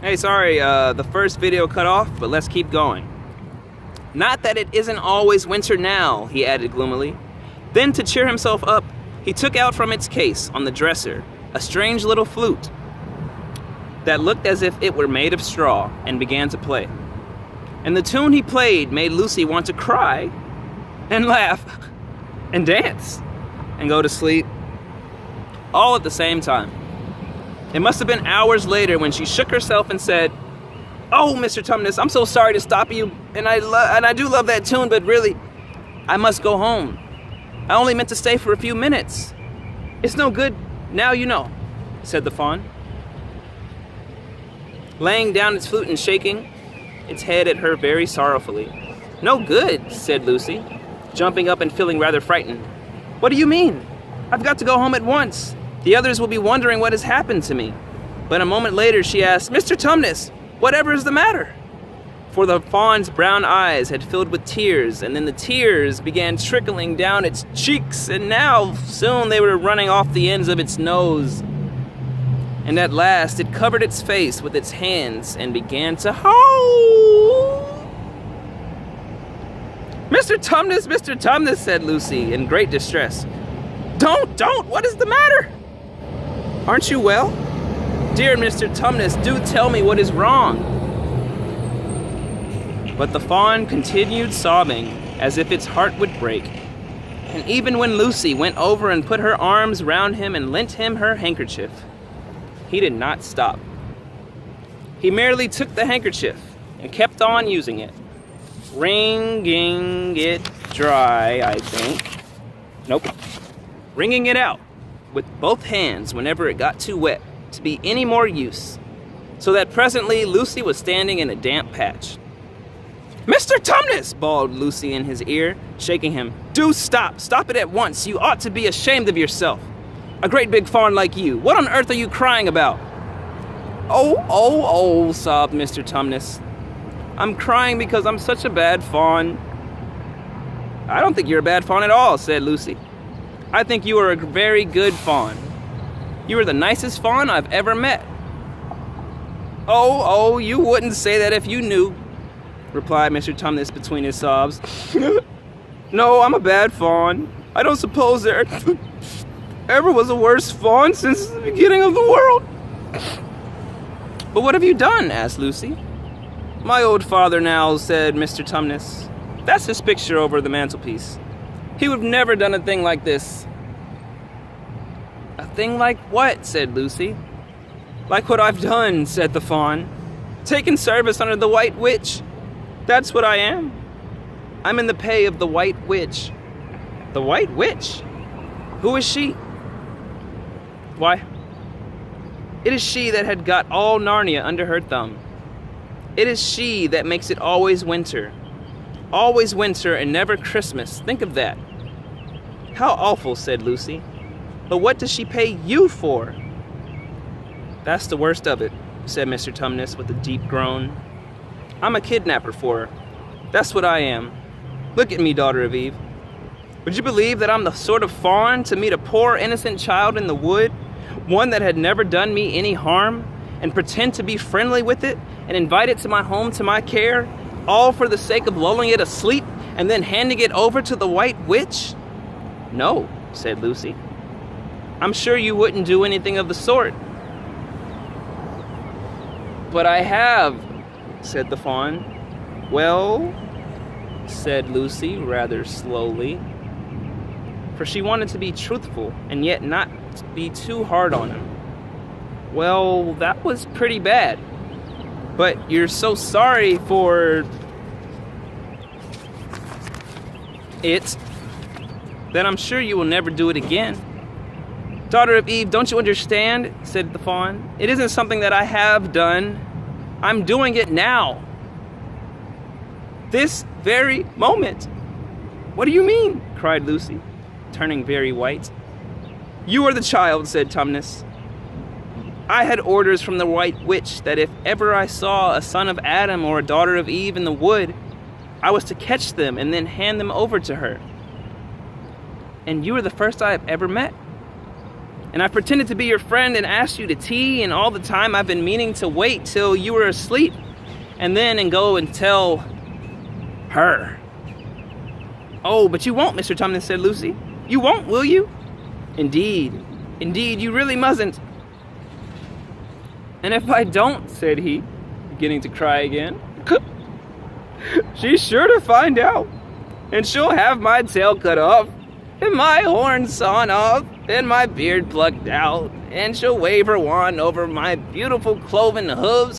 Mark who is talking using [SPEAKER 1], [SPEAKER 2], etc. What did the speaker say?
[SPEAKER 1] Hey, sorry, the first video cut off, but let's keep going. Not that it isn't always winter now, he added gloomily. Then, to cheer himself up, he took out from its case on the dresser a strange little flute that looked as if it were made of straw and began to play. And the tune he played made Lucy want to cry and laugh and dance and go to sleep all at the same time. It must have been hours later when she shook herself and said, "Oh, Mr. Tumnus, I'm so sorry to stop you, and I do love that tune, but really, I must go home. I only meant to stay for a few minutes. It's no good, now you know," said the fawn. Laying down its flute and shaking its head at her very sorrowfully. "No good," said Lucy, jumping up and feeling rather frightened. "What do you mean? I've got to go home at once. The others will be wondering what has happened to me." But a moment later she asked, "Mr. Tumnus, whatever is the matter?" For the fawn's brown eyes had filled with tears, and then the tears began trickling down its cheeks, and now soon they were running off the ends of its nose. And at last it covered its face with its hands and began to howl. Mr. Tumnus, said Lucy in great distress. Don't, what is the matter? Aren't you well? Dear Mr. Tumnus, do tell me what is wrong." But the fawn continued sobbing as if its heart would break. And even when Lucy went over and put her arms round him and lent him her handkerchief, he did not stop. He merely took the handkerchief and kept on using it, wringing it dry, I think. Nope. Wringing it out with both hands whenever it got too wet to be any more use, so that presently Lucy was standing in a damp patch. "Mr. Tumnus!" bawled Lucy in his ear, shaking him. "Do stop! Stop it at once! You ought to be ashamed of yourself! A great big fawn like you! What on earth are you crying about?" Oh, sobbed Mr. Tumnus. "I'm crying because I'm such a bad fawn." "I don't think you're a bad fawn at all," said Lucy. "I think you are a very good fawn. You are the nicest fawn I've ever met." Oh, you wouldn't say that if you knew," replied Mr. Tumnus between his sobs. "No, I'm a bad fawn. I don't suppose there ever was a worse fawn since the beginning of the world." "But what have you done?" asked Lucy. "My old father now," said Mr. Tumnus. "That's his picture over the mantelpiece. He would have never done a thing like this." "A thing like what?" said Lucy. "Like what I've done," said the fawn. "Taken service under the White Witch. That's what I am. I'm in the pay of the White Witch." "The White Witch? Who is she?" "Why, it is she that had got all Narnia under her thumb. It is she that makes it always winter. Always winter and never Christmas. Think of that." "How awful," said Lucy. "But what does she pay you for?" "That's the worst of it," said Mr. Tumnus with a deep groan. "I'm a kidnapper for her. That's what I am. Look at me, daughter of Eve. Would you believe that I'm the sort of fawn to meet a poor innocent child in the wood, one that had never done me any harm, and pretend to be friendly with it and invite it to my home to my care, all for the sake of lulling it asleep and then handing it over to the White Witch?" "No," said Lucy. "I'm sure you wouldn't do anything of the sort." "But I have," said the fawn. "Well," said Lucy rather slowly, for she wanted to be truthful and yet not be too hard on him. "Well, that was pretty bad. But you're so sorry for it that I'm sure you will never do it again." "Daughter of Eve, don't you understand?" said the fawn. "It isn't something that I have done. I'm doing it now. This very moment." "What do you mean?" cried Lucy, turning very white. "You are the child," said Tumnus. "I had orders from the White Witch that if ever I saw a son of Adam or a daughter of Eve in the wood, I was to catch them and then hand them over to her. And you are the first I have ever met." And I've pretended to be your friend and asked you to tea, and all the time I've been meaning to wait till you were asleep and go and tell her. Oh, but you won't, Mr. Tumnus, said Lucy. You won't, will you? Indeed, you really mustn't. And if I don't, said he, beginning to cry again, she's sure to find out, and she'll have my tail cut off, and my horn sawn off, and my beard plucked out, and she'll wave her wand over my beautiful cloven hooves,